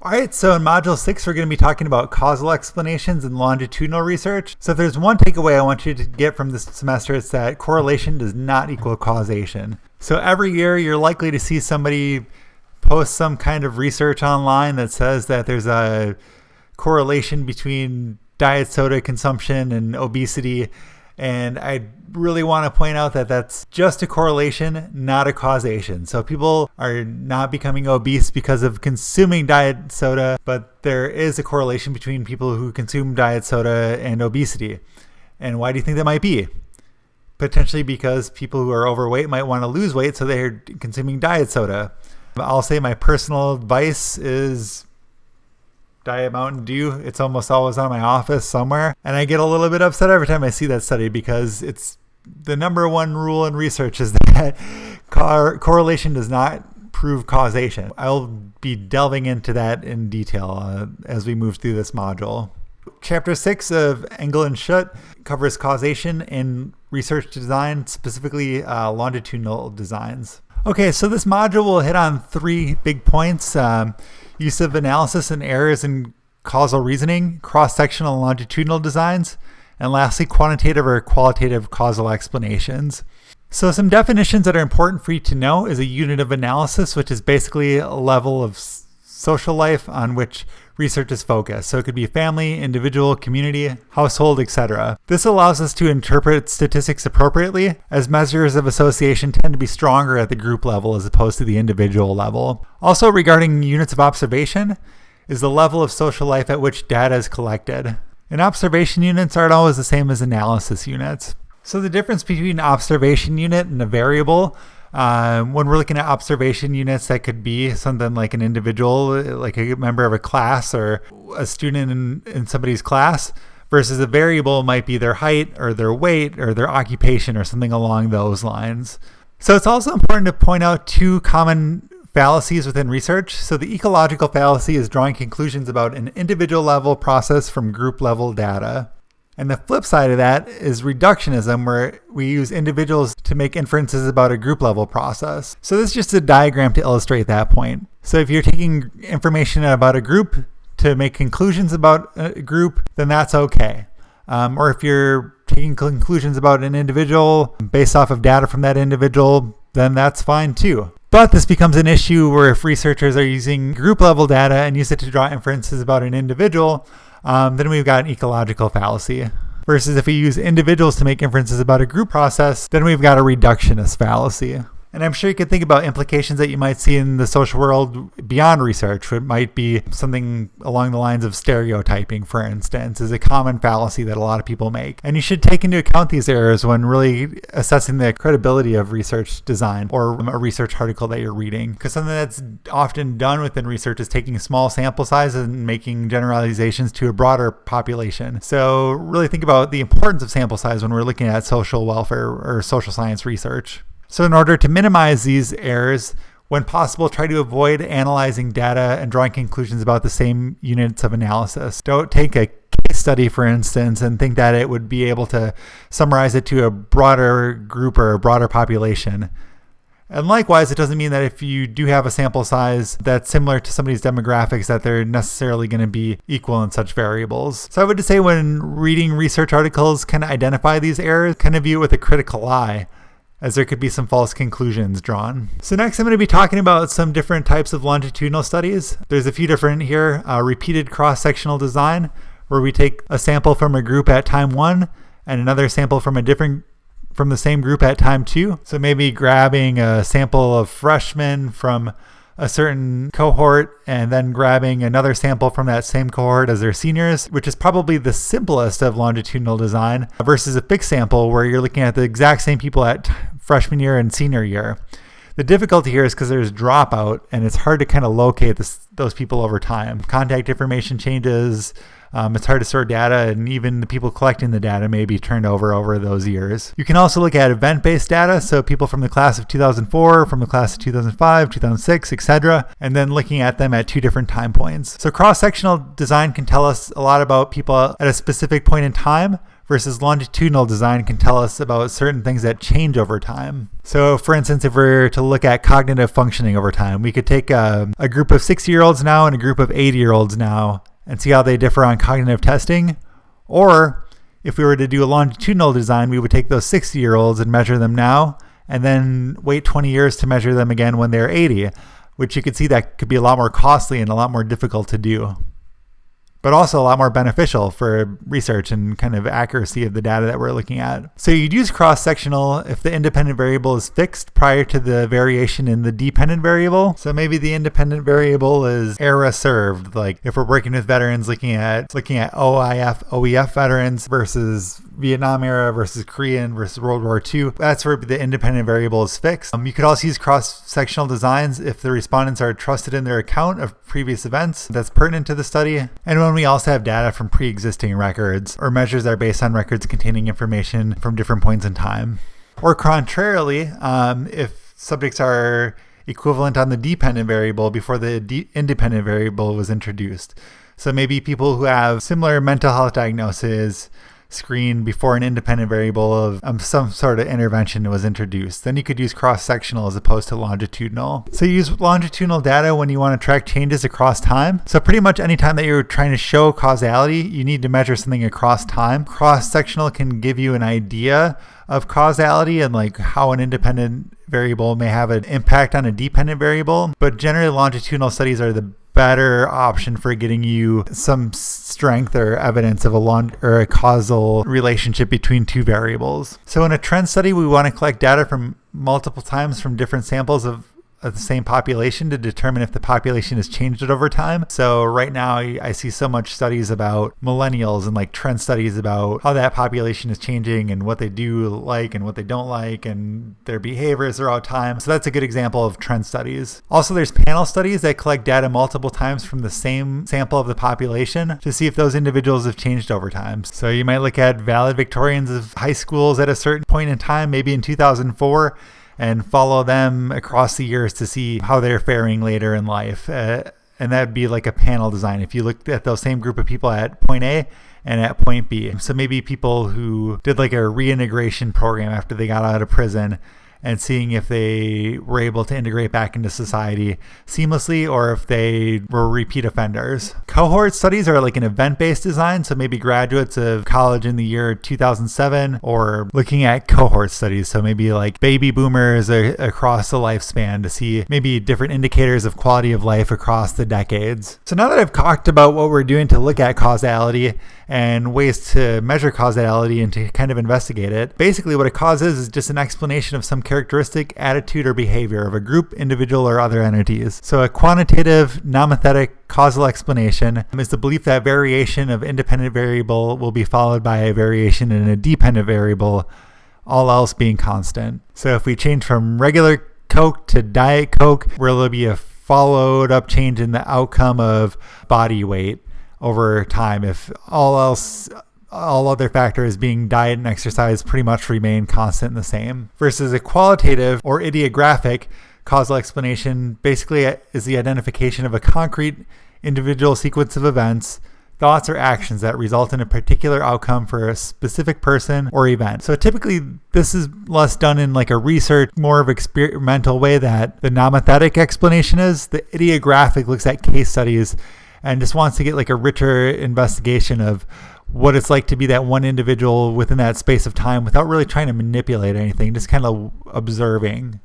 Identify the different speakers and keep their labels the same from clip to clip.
Speaker 1: All right, so in Module 6, we're going to be talking about causal explanations and longitudinal research. So if there's one takeaway I want you to get from this semester, it's that correlation does not equal causation. So every year, you're likely to see somebody post some kind of research online that says that there's a correlation between diet soda consumption and obesity. And I really want to point out that that's just a correlation, not a causation. So people are not becoming obese because of consuming diet soda, but there is a correlation between people who consume diet soda and obesity. And why do you think that might be? Potentially because people who are overweight might want to lose weight, so they're consuming diet soda. I'll say my personal advice is Diet Mountain Dew. It's almost always on my office somewhere. And I get a little bit upset every time I see that study because it's the number one rule in research is that correlation does not prove causation. I'll be delving into that in detail as we move through this module. Chapter 6 of Engel and Schutt covers causation in research design, specifically longitudinal designs. Okay, so this module will hit on three big points. Use of analysis and errors in causal reasoning, cross-sectional and longitudinal designs, and lastly, quantitative or qualitative causal explanations. So some definitions that are important for you to know is a unit of analysis, which is basically a level of social life on which research is focused. So it could be family, individual, community, household, etc. This allows us to interpret statistics appropriately, as measures of association tend to be stronger at the group level as opposed to the individual level. Also, regarding units of observation, is the level of social life at which data is collected. And observation units aren't always the same as analysis units. So the difference between observation unit and a variable, when we're looking at observation units, that could be something like an individual, like a member of a class or a student in somebody's class, versus a variable might be their height or their weight or their occupation or something along those lines. So it's also important to point out two common fallacies within research. So the ecological fallacy is drawing conclusions about an individual level process from group level data. And the flip side of that is reductionism, where we use individuals to make inferences about a group level process. So this is just a diagram to illustrate that point. So if you're taking information about a group to make conclusions about a group, then that's okay. Or if you're taking conclusions about an individual based off of data from that individual, then that's fine too. But this becomes an issue where if researchers are using group level data and use it to draw inferences about an individual, then we've got an ecological fallacy. Versus if we use individuals to make inferences about a group process, then we've got a reductionist fallacy. And I'm sure you could think about implications that you might see in the social world beyond research. It might be something along the lines of stereotyping, for instance, is a common fallacy that a lot of people make. And you should take into account these errors when really assessing the credibility of research design or a research article that you're reading. Because something that's often done within research is taking small sample sizes and making generalizations to a broader population. So really think about the importance of sample size when we're looking at social welfare or social science research. So in order to minimize these errors, when possible, try to avoid analyzing data and drawing conclusions about the same units of analysis. Don't take a case study, for instance, and think that it would be able to summarize it to a broader group or a broader population. And likewise, it doesn't mean that if you do have a sample size that's similar to somebody's demographics, that they're necessarily going to be equal in such variables. So I would just say when reading research articles, kind of identify these errors, kind of view it with a critical eye, as there could be some false conclusions drawn. So next I'm going to be talking about some different types of longitudinal studies. There's a few different here. Repeated cross-sectional design, where we take a sample from a group at time 1 and another sample from the same group at time 2. So maybe grabbing a sample of freshmen from a certain cohort and then grabbing another sample from that same cohort as their seniors, which is probably the simplest of longitudinal design, versus a fixed sample where you're looking at the exact same people at freshman year and senior year. The difficulty here is because there's dropout and it's hard to kind of locate those people over time. Contact information changes. It's hard to sort data, and even the people collecting the data may be turned over those years. You can also look at event-based data, so people from the class of 2004, from the class of 2005, 2006, etc., and then looking at them at two different time points. So cross-sectional design can tell us a lot about people at a specific point in time versus longitudinal design can tell us about certain things that change over time. So for instance, if we're to look at cognitive functioning over time, we could take a group of 60-year-olds now and a group of 80-year-olds now and see how they differ on cognitive testing. Or if we were to do a longitudinal design, we would take those 60-year-olds and measure them now and then wait 20 years to measure them again when they're 80, which you could see that could be a lot more costly and a lot more difficult to do, but also a lot more beneficial for research and kind of accuracy of the data that we're looking at. So you'd use cross-sectional if the independent variable is fixed prior to the variation in the dependent variable. So maybe the independent variable is era served, like if we're working with veterans looking at OIF, OEF veterans versus Vietnam era versus Korean versus World War II. That's where the independent variable is fixed. You could also use cross-sectional designs if the respondents are trusted in their account of previous events that's pertinent to the study, and when we also have data from pre-existing records or measures that are based on records containing information from different points in time. Or contrarily, if subjects are equivalent on the dependent variable before the independent variable was introduced. So maybe people who have similar mental health diagnoses screened before an independent variable of some sort of intervention was introduced. Then you could use cross-sectional as opposed to longitudinal. So you use longitudinal data when you want to track changes across time. So pretty much anytime that you're trying to show causality, you need to measure something across time. Cross-sectional can give you an idea of causality and like how an independent variable may have an impact on a dependent variable, but generally longitudinal studies are the better option for getting you some strength or evidence of a causal relationship between two variables. So in a trend study, we want to collect data from multiple times from different samples of the same population to determine if the population has changed over time. So right now I see so much studies about millennials and like trend studies about how that population is changing and what they do like and what they don't like and their behaviors throughout time. So that's a good example of trend studies. Also, there's panel studies that collect data multiple times from the same sample of the population to see if those individuals have changed over time. So you might look at valedictorians of high schools at a certain point in time, maybe in 2004, and follow them across the years to see how they're faring later in life. And that'd be like a panel design if you looked at those same group of people at point A and at point B. So maybe people who did like a reintegration program after they got out of prison and seeing if they were able to integrate back into society seamlessly or if they were repeat offenders. Cohort studies are like an event-based design, so maybe graduates of college in the year 2007 or looking at cohort studies, so maybe like baby boomers across the lifespan to see maybe different indicators of quality of life across the decades. So now that I've talked about what we're doing to look at causality and ways to measure causality and to kind of investigate it, basically what a cause is just an explanation of some characteristic, attitude, or behavior of a group, individual, or other entities. So a quantitative, nomethetic causal explanation is the belief that variation of independent variable will be followed by a variation in a dependent variable, all else being constant. So if we change from regular Coke to Diet Coke, where there'll be a followed up change in the outcome of body weight over time if all other factors being diet and exercise pretty much remain constant and the same. Versus a qualitative or idiographic causal explanation basically is the identification of a concrete individual sequence of events, thoughts, or actions that result in a particular outcome for a specific person or event. So typically this is less done in like a research, more of experimental way that the nomethetic explanation is. The idiographic looks at case studies and just wants to get like a richer investigation of what it's like to be that one individual within that space of time without really trying to manipulate anything, just kind of observing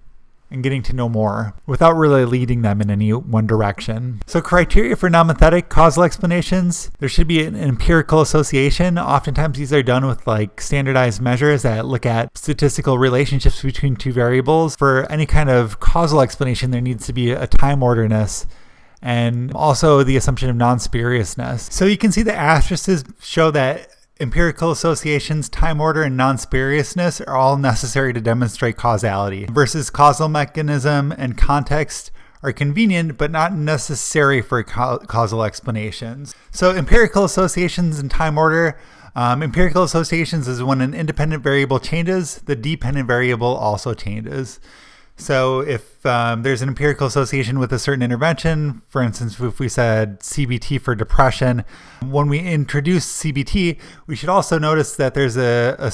Speaker 1: and getting to know more without really leading them in any one direction. So criteria for nomethetic causal explanations, there should be an empirical association. Oftentimes these are done with like standardized measures that look at statistical relationships between two variables. For any kind of causal explanation, there needs to be a time orderness and also the assumption of non-spuriousness. So you can see the asterisks show that empirical associations, time order, and non-spuriousness are all necessary to demonstrate causality, versus causal mechanism and context are convenient but not necessary for causal explanations. So empirical associations and time order. Empirical associations is when an independent variable changes, the dependent variable also changes. So if there's an empirical association with a certain intervention, for instance, if we said CBT for depression, when we introduce CBT, we should also notice that there's a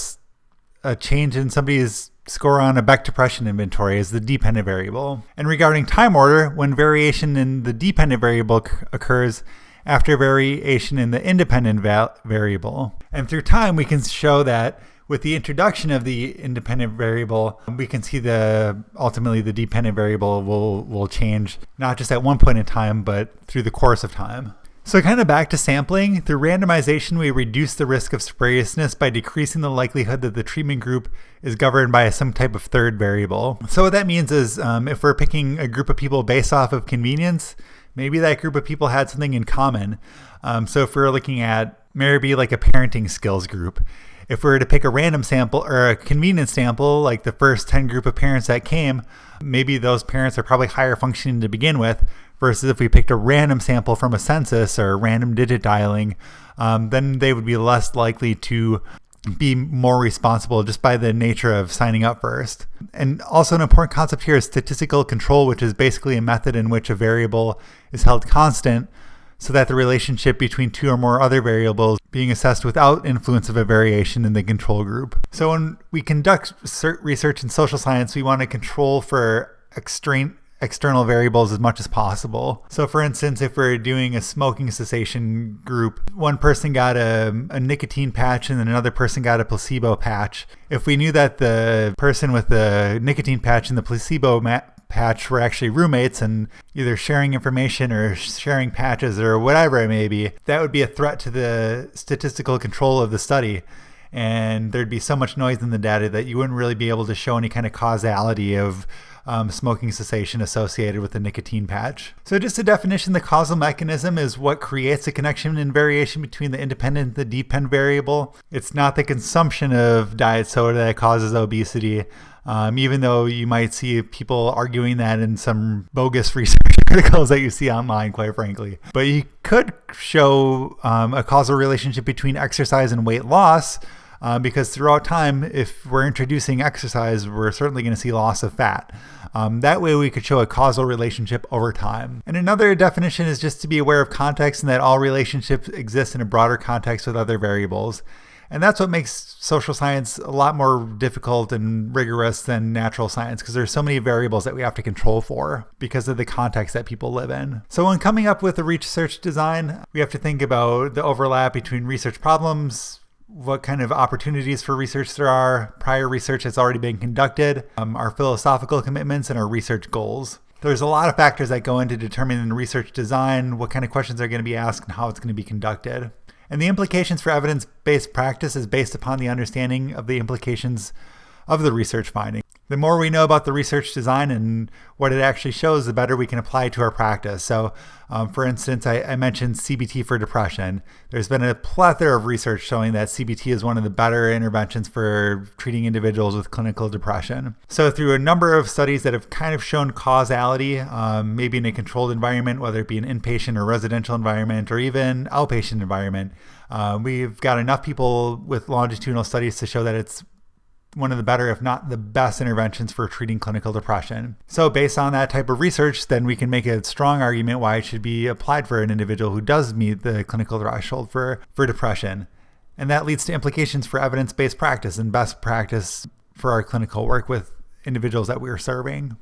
Speaker 1: change in somebody's score on a Beck depression inventory as the dependent variable. And regarding time order, when variation in the dependent variable occurs after variation in the independent variable. And through time, we can show that with the introduction of the independent variable, we can see ultimately the dependent variable will change, not just at one point in time, but through the course of time. So kind of back to sampling, through randomization, we reduce the risk of spuriousness by decreasing the likelihood that the treatment group is governed by some type of third variable. So what that means is if we're picking a group of people based off of convenience, maybe that group of people had something in common. So if we're looking at maybe like a parenting skills group, if we were to pick a random sample or a convenience sample, like the first 10 group of parents that came, maybe those parents are probably higher functioning to begin with, versus if we picked a random sample from a census or random digit dialing, then they would be less likely to be more responsible just by the nature of signing up first. And also an important concept here is statistical control, which is basically a method in which a variable is held constant so that the relationship between two or more other variables being assessed without influence of a variation in the control group. So when we conduct research in social science, we want to control for external variables as much as possible. So for instance, if we're doing a smoking cessation group, one person got a nicotine patch and then another person got a placebo patch. If we knew that the person with the nicotine patch and the placebo patch were actually roommates and either sharing information or sharing patches or whatever it may be, that would be a threat to the statistical control of the study. And there'd be so much noise in the data that you wouldn't really be able to show any kind of causality of smoking cessation associated with the nicotine patch. So just a definition, the causal mechanism is what creates a connection and variation between the independent and the dependent variable. It's not the consumption of diet soda that causes obesity, even though you might see people arguing that in some bogus research articles that you see online, quite frankly. But you could show a causal relationship between exercise and weight loss, because throughout time, if we're introducing exercise, we're certainly going to see loss of fat. That way we could show a causal relationship over time. And another definition is just to be aware of context and that all relationships exist in a broader context with other variables. And that's what makes social science a lot more difficult and rigorous than natural science, because there's so many variables that we have to control for because of the context that people live in. So when coming up with a research design, we have to think about the overlap between research problems, what kind of opportunities for research there are, prior research that's already been conducted, our philosophical commitments, and our research goals. There's a lot of factors that go into determining the research design, what kind of questions are going to be asked, and how it's going to be conducted. And the implications for evidence-based practice is based upon the understanding of the implications of the research finding. The more we know about the research design and what it actually shows, the better we can apply it to our practice. So, for instance, I mentioned CBT for depression. There's been a plethora of research showing that CBT is one of the better interventions for treating individuals with clinical depression. So through a number of studies that have kind of shown causality, maybe in a controlled environment, whether it be an inpatient or residential environment or even outpatient environment, we've got enough people with longitudinal studies to show that it's one of the better, if not the best interventions for treating clinical depression. So based on that type of research, then we can make a strong argument why it should be applied for an individual who does meet the clinical threshold for depression. And that leads to implications for evidence-based practice and best practice for our clinical work with individuals that we're serving.